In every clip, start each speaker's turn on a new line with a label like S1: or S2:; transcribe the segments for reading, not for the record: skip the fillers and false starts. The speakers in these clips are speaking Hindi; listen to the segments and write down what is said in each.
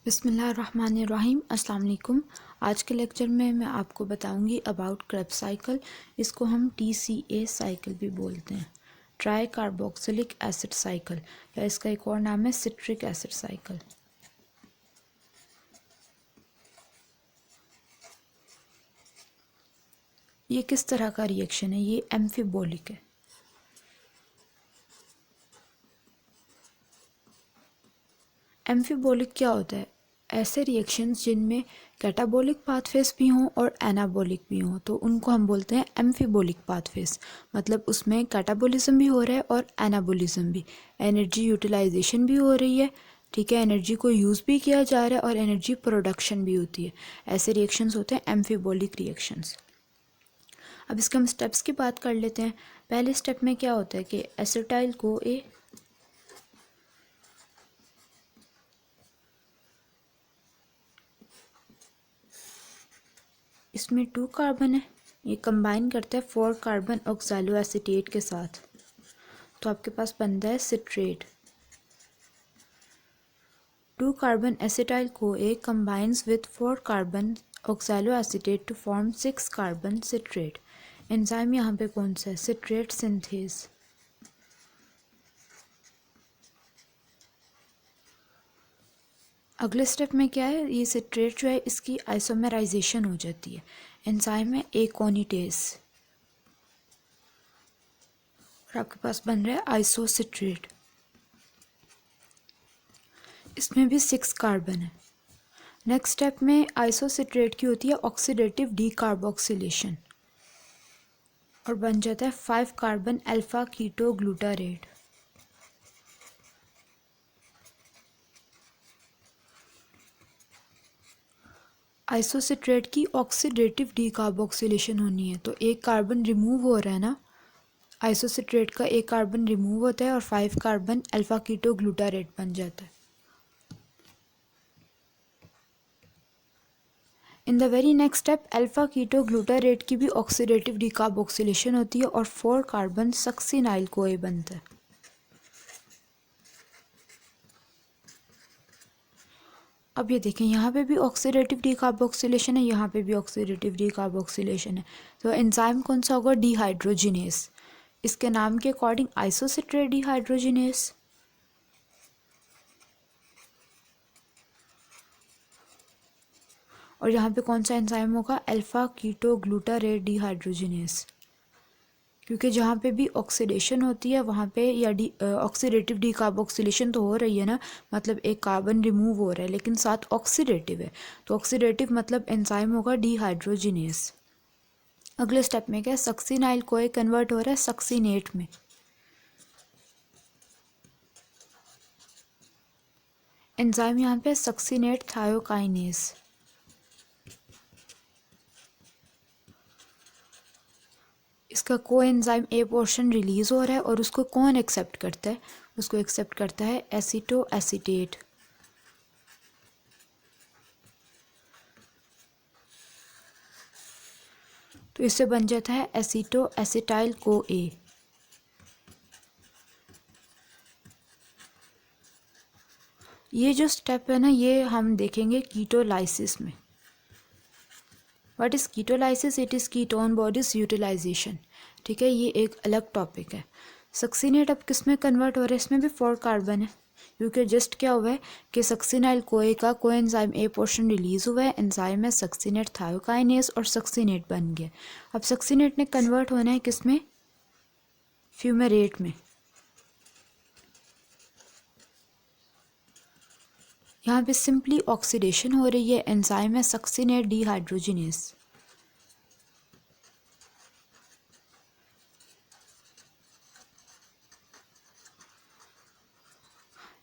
S1: बिस्मिल्लाहिर्रहमानिर्रहीम। अस्सलाम वालेकुम। आज के लेक्चर में मैं आपको बताऊंगी अबाउट क्रेब्स साइकिल। इसको हम TCA साइकिल भी बोलते हैं, ट्राई कार्बोक्सिलिक एसिड साइकिल, या इसका एक और नाम है सिट्रिक एसिड साइकिल। ये किस तरह का रिएक्शन है? ये एम्फिबोलिक है। एम्फिबोलिक क्या होता है? ऐसे रिएक्शंस जिनमें कैटाबोलिक पाथवेज भी हों और एनाबोलिक भी हों, तो उनको हम बोलते हैं एम्फिबोलिक पाथवेज। मतलब उसमें कैटाबोलिज्म भी हो रहा है और एनाबोलिज्म भी, एनर्जी यूटिलाइजेशन भी हो रही है, ठीक है, एनर्जी को यूज़ भी किया जा रहा है और एनर्जी प्रोडक्शन भी होती है। ऐसे रिएक्शंस होते हैं एम्फिबोलिक रिएक्शंस। अब इसके हम स्टेप्स की बात कर लेते हैं। पहले स्टेप में क्या होता है कि एसिटाइल को ए, इसमें 2 कार्बन है, ये कंबाइन करता है 4 कार्बन ऑक्सैलो एसीटेट के साथ, तो आपके पास बनता है citrate. 2 carbon acetyl CoA combines with 4 carbon oxaloacetate to form 6 carbon citrate. Enzyme यहाँ पे कौन सा है? Citrate synthase. अगले स्टेप में क्या है? ये सिट्रेट जो है इसकी आइसोमेराइजेशन हो जाती है। एंजाइम है एकोनिटेज और आपके पास बन रहा है आइसोसिट्रेट। इसमें भी 6 कार्बन है। नेक्स्ट स्टेप में आइसोसिट्रेट की होती है ऑक्सीडेटिव डीकार्बोक्सिलेशन और बन जाता है 5 carbon alpha ketoglutarate. Isocitrate की ऑक्सीडेटिव डीकार्बोक्सिलेशन होनी है, तो एक कार्बन रिमूव हो रहा है ना, आइसोसिट्रेट का एक कार्बन रिमूव होता है और 5 कार्बन अल्फा कीटो ग्लूटारेट बन जाता है। In the very next step alpha ketoglutarate की भी ऑक्सीडेटिव डीकार्बोक्सिलेशन होती है और 4 कार्बन सक्सिनाइल कोए बनता है। अब ये देखें, यहाँ पे भी ऑक्सीडेटिव डीकार्बोक्सिलेशन है, यहाँ पे भी ऑक्सीडेटिव डीकार्बोक्सिलेशन है, तो एंजाइम कौन सा होगा? डिहाइड्रोजिनेस। इसके नाम के अकॉर्डिंग आइसोसिट्रेट डिहाइड्रोजिनेस। और यहाँ पे कौन सा एंजाइम होगा? Alpha ketoglutarate dehydrogenase. क्योंकि जहाँ पे भी ऑक्सीडेशन होती है वहाँ पे या ऑक्सीडेटिव डीकार्बोक्सिलेशन तो हो रही है ना, मतलब एक कार्बन रिमूव हो रहा है लेकिन साथ ऑक्सीडेटिव है, तो ऑक्सीडेटिव मतलब एंजाइम होगा डिहाइड्रोजिनेस। अगले स्टेप में क्या है? सक्सिनाइल कोए कन्वर्ट हो रहा है सक्सिनेट में। एंजाइम यहाँ पे सक्सिनेट थायोकाइनेस। इसका कोएंजाइम ए पोर्शन रिलीज हो रहा है और उसको कौन एक्सेप्ट करता है? उसको एक्सेप्ट करता है एसीटो एसीटेट। तो इससे बन जाता है एसीटो एसिटाइल को ए। ये जो स्टेप है ना, ये हम देखेंगे कीटोलाइसिस में। What is ketolysis? It is ketone bodies utilization, ठीक है, ये एक अलग टॉपिक है। सक्सिनेट अब किस में कन्वर्ट हो रहा है? इसमें भी 4 कार्बन है, क्योंकि जस्ट क्या हुआ है कि सक्सिनाइल कोए का कोएंजाइम ए पोर्शन रिलीज हुआ है, एंजाइम है सक्सिनेट थायोकाइनेस और सक्सिनेट बन गया। अब सक्सिनेट ने कन्वर्ट होना है किस में? फ्यूमेरेट में। यहाँ पे सिंपली ऑक्सीडेशन हो रही है, एंजाइम है सक्सिनेट डिहाइड्रोजिनेस।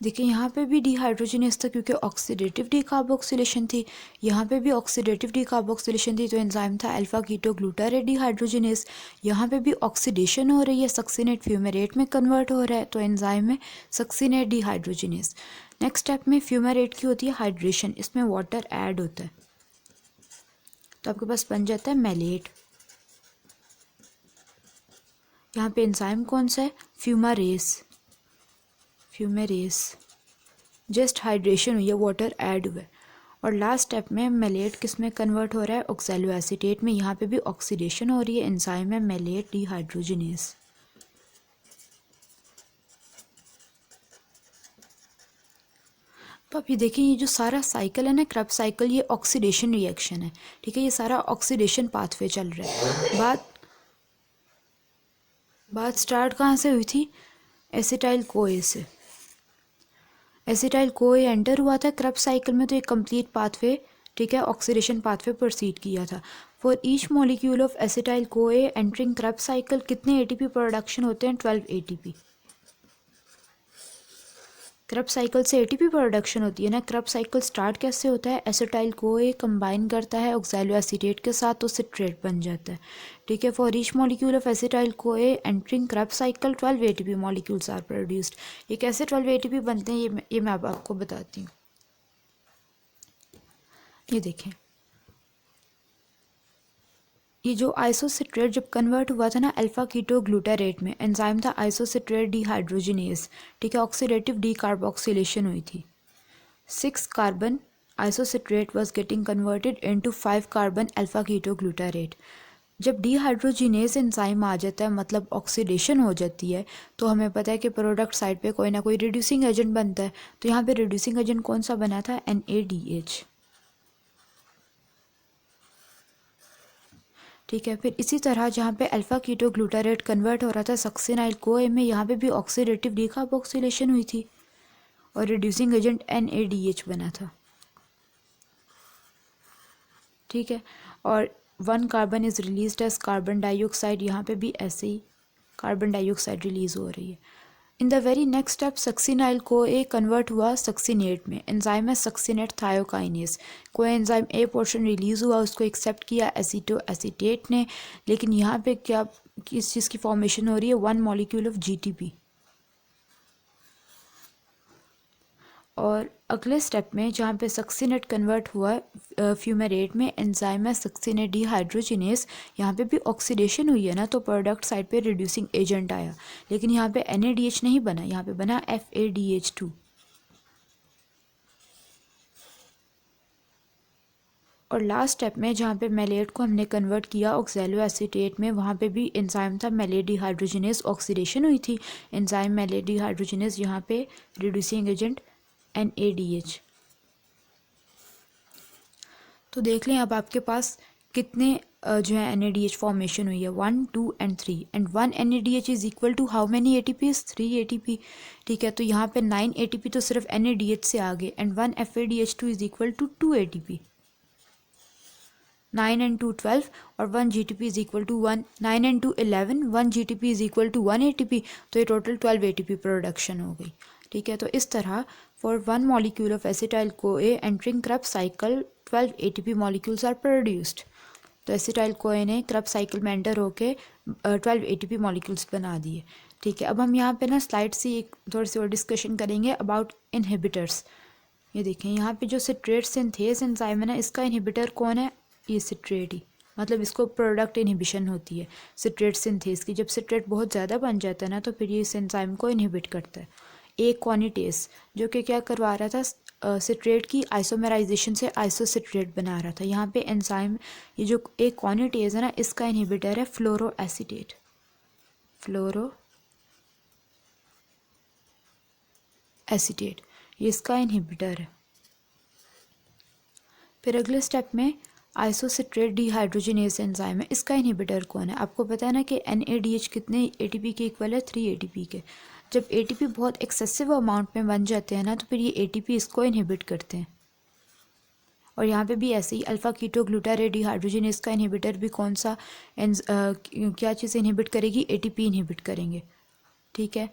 S1: देखिए यहाँ पे भी डिहाइड्रोजिनेस था क्योंकि ऑक्सीडेटिव डीकार्बोक्सिलेशन थी, यहाँ पे भी ऑक्सीडेटिव डीकार्बोक्सिलेशन थी, तो एंजाइम था अल्फा कीटो ग्लूटारेट डिहाइड्रोजिनेस। यहाँ पे भी ऑक्सीडेशन हो रही है, सक्सिनेट फ्यूमेरेट में कन्वर्ट हो रहा है, तो एंजाइम है सक्सिनेट डिहाइड्रोजिनेस। नेक्स्ट स्टेप में फ्यूमेरेट की होती है हाइड्रेशन, इसमें वाटर ऐड होता है, तो आपके पास बन जाता है मैलेट। यहाँ पे एंजाइम कौन सा है? फ्यूमारेस। फ्यूमेरेस जस्ट हाइड्रेशन हुई है, वाटर ऐड हुआ है। और लास्ट स्टेप में मेलेट किस में कन्वर्ट हो रहा है, ऑक्सैलो एसीटेट में। यहाँ पे भी ऑक्सीडेशन हो रही है, एंजाइम है मेलेट डिहाइड्रोजिनेज। तो आप ये देखिए, ये जो सारा साइकिल है ना, क्रेब्स साइकिल, ये ऑक्सीडेशन रिएक्शन है, ठीक है। ये सारा ऑक्सीडेशन पाथवे चल रहा है। बात स्टार्ट कहाँ से हुई थी, एसिटाइल कोए से। एसिटाइल कोए एंटर हुआ था क्रेब्स साइकिल में, तो एक कंप्लीट पाथवे, ठीक है, ऑक्सीडेशन पाथवे प्रोसीड किया था। For each molecule of acetyl CoA entering Krebs cycle कितने एटीपी प्रोडक्शन होते हैं, 12 एटीपी। क्रेब्स साइकिल से एटीपी प्रोडक्शन होती है ना। क्रेब्स साइकिल स्टार्ट कैसे होता है, एसिटाइल कोए कंबाइन करता है ऑक्सैलो एसीटेट के साथ, तो सिट्रेट बन जाता है, ठीक है। For each molecule of acetyl CoA entering Krebs cycle 12 ATP molecules are produced. ये कैसे 12 एटीपी बनते हैं, ये मैं अब आपको बताती हूँ। ये देखें, ये जो आइसोसिट्रेट जब कन्वर्ट हुआ था ना अल्फा कीटो ग्लूटारेट में, एंजाइम था आइसोसिट्रेट डिहाइड्रोजिनेज, ठीक है। ऑक्सीडेटिव डीकार्बोक्सिलेशन हुई थी। 6 carbon isocitrate was getting converted into 5 carbon alpha ketoglutarate. जब डिहाइड्रोजिनेज एंजाइम आ जाता है, मतलब ऑक्सीडेशन हो जाती है, तो हमें पता है कि प्रोडक्ट साइड पे कोई ना कोई रिड्यूसिंग एजेंट बनता है। तो यहाँ पे रिड्यूसिंग एजेंट कौन सा बना था, NADH, ठीक है। फिर इसी तरह जहाँ पे अल्फा कीटो ग्लूटारेट कन्वर्ट हो रहा था सक्सिनाइल कोए में, यहाँ पे भी ऑक्सीडेटिव डीकार्बोक्सिलेशन हुई थी और रिड्यूसिंग एजेंट NADH बना था, ठीक है। और 1 carbon is released as carbon dioxide, यहाँ पे भी ऐसे ही कार्बन डाइऑक्साइड रिलीज हो रही है। In the very next step succinyl को ए कन्वर्ट हुआ सक्सिनेट में, एंजाइम है सक्सिनेट थायोकाइनेज। कोई एंजाइम ए पोर्शन रिलीज हुआ, उसको एक्सेप्ट किया एसीटो एसीटेट ने, लेकिन यहाँ पे क्या, किस चीज़ की फॉर्मेशन हो रही है, 1 मॉलिक्यूल ऑफ GTP। और अगले स्टेप में जहाँ पे सक्सिनेट कन्वर्ट हुआ फ्यूमेरेट में, एंजाइम है सक्सिनेट डिहाइड्रोजिनेज। यहाँ पे भी ऑक्सीडेशन हुई है ना, तो प्रोडक्ट साइड पे रिड्यूसिंग एजेंट आया, लेकिन यहाँ पे NADH नहीं बना, यहाँ पे बना FADH2। और लास्ट स्टेप में जहाँ पे मेलेट को हमने कन्वर्ट किया ऑक्सैलो एसीटेट में, वहाँ पे भी एंजाइम था मेलेट डिहाइड्रोजिनेज, ऑक्सीडेशन हुई थी। एंजाइम मेलेट डिहाइड्रोजिनेज, यहाँ पे रिड्यूसिंग एजेंट NADH। तो देख लें अब आपके पास कितने जो है NADH फॉर्मेशन हुई है, 1, 2 and 3, and 1 NADH is equal to how many ATP, 3 ATP, ठीक है। तो यहाँ पे 9 ATP तो सिर्फ NADH से आ गए, and 1 FADH2 is equal to 2 ATP। 9 and 2 12 और 1 GTP is equal to 1, 9 and 2 11, 1 GTP is equal to 1 ATP, तो ये टोटल 12 ATP प्रोडक्शन हो गई, ठीक है। तो इस तरह for 1 molecule of acetyl CoA entering Krebs cycle 12 ATP molecules are produced. तो एसिटाइल कोए ने क्रेब्स साइकिल में एंटर होके 12 ATP मॉलिक्यूल्स बना दिए, ठीक है। अब हम यहाँ पे ना स्लाइड से एक थोड़ी सी और डिस्कशन करेंगे अबाउट इनहिबिटर्स। ये देखें, यहाँ पे जो सिट्रेट सिंथेस एंजाइम है ना, इसका इनहिबिटर कौन है, ये सिट्रेट ही, मतलब इसको प्रोडक्ट इनहिबिशन होती है सिट्रेट सिंथेस की। जब सिट्रेट बहुत ज़्यादा बन जाता है ना, तो फिर ये इस एंजाइम को इनहिबिट करता है। एक क्वानिटेस जो कि क्या करवा रहा था, सिट्रेट की आइसोमेराइजेशन से आइसोसिट्रेट बना रहा था। यहाँ पे एंजाइम, ये जो एक क्वानिटेस है ना, इसका इनहिबिटर है फ्लोरो एसीटेट, फ्लोरो एसीटेट, ये इसका इनहिबिटर है। फिर अगले स्टेप में आइसोसिट्रेट डिहाइड्रोजिनेज एंजाइम है, इसका इनहिबिटर कौन है, आपको पता है ना कि NADH कितने ATP के इक्वल है, 3 ATP के। जब ATP बहुत एक्सेसिव अमाउंट में बन जाते हैं ना, तो फिर ये ATP इसको इनहिबिट करते हैं। और यहाँ पे भी ऐसे ही अल्फा कीटो ग्लूटारेट डिहाइड्रोजिनेज का इनहिबिटर भी कौन सा क्या चीज़ इनहिबिट करेगी, ATP इनहिबिट करेंगे, ठीक है।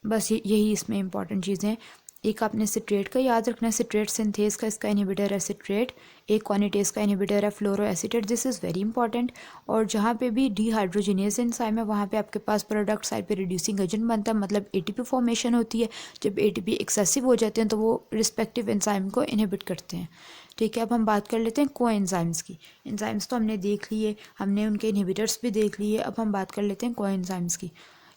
S1: बस यही इसमें इंपॉर्टेंट चीज़ें हैं। एक आपने सिट्रेट का याद रखना है, सिट्रेट सिंथेस का इसका इनहिबिटर है सिट्रेट, एक क्वानिटेस का इनहिबिटर है fluoro acetate, this is very important. और जहाँ पे भी डिहाइड्रोजिनेज एंजाइम है, वहाँ पे आपके पास प्रोडक्ट साइड पे रिड्यूसिंग एजेंट बनता है, मतलब ATP फॉर्मेशन होती है। जब ATP एक्सेसिव हो जाते हैं तो वो रिस्पेक्टिव एंजाइम को इनहिबिट करते हैं, ठीक है। अब हम बात कर लेते हैं को एंजाइम्स की। एंजाइम्स तो हमने देख लिए, हमने उनके इनहिबिटर्स भी देख लिए, अब हम बात कर लेते हैं को एंजाइम्स की।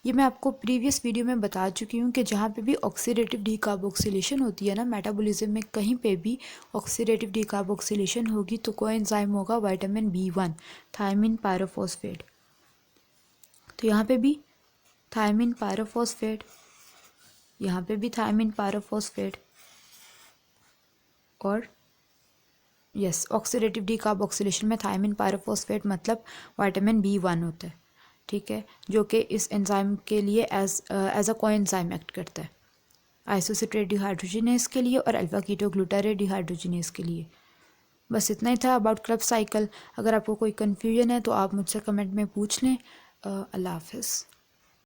S1: ये मैं आपको प्रीवियस वीडियो में बता चुकी हूँ कि जहाँ पे भी ऑक्सीडेटिव डीकार्बोक्सिलेशन होती है ना मेटाबॉलिज्म में, कहीं पे भी ऑक्सीडेटिव डीकार्बोक्सिलेशन होगी तो कोएंजाइम होगा विटामिन B1 थायमिन पायरोफॉस्फेट। तो यहाँ पे भी थायमिन पायरोफॉस्फेट, यहाँ पे भी थायमिन पायरोफॉस्फेट, और यस ऑक्सीडेटिव डीकार्बोक्सिलेशन में थायमिन पायरोफॉस्फेट मतलब विटामिन B1 होता है, ठीक है, जो कि इस एंजाइम के लिए एज अ कोएंजाइम एक्ट करता है आइसोसिट्रेट डिहाइड्रोजिनेज के लिए और अल्फा कीटोग्लूटारेट डिहाइड्रोजिनेज के लिए। बस इतना ही था अबाउट क्रेब्स साइकिल। अगर आपको कोई कन्फ्यूजन है तो आप मुझसे कमेंट में पूछ लें। अल्लाह हाफिज़।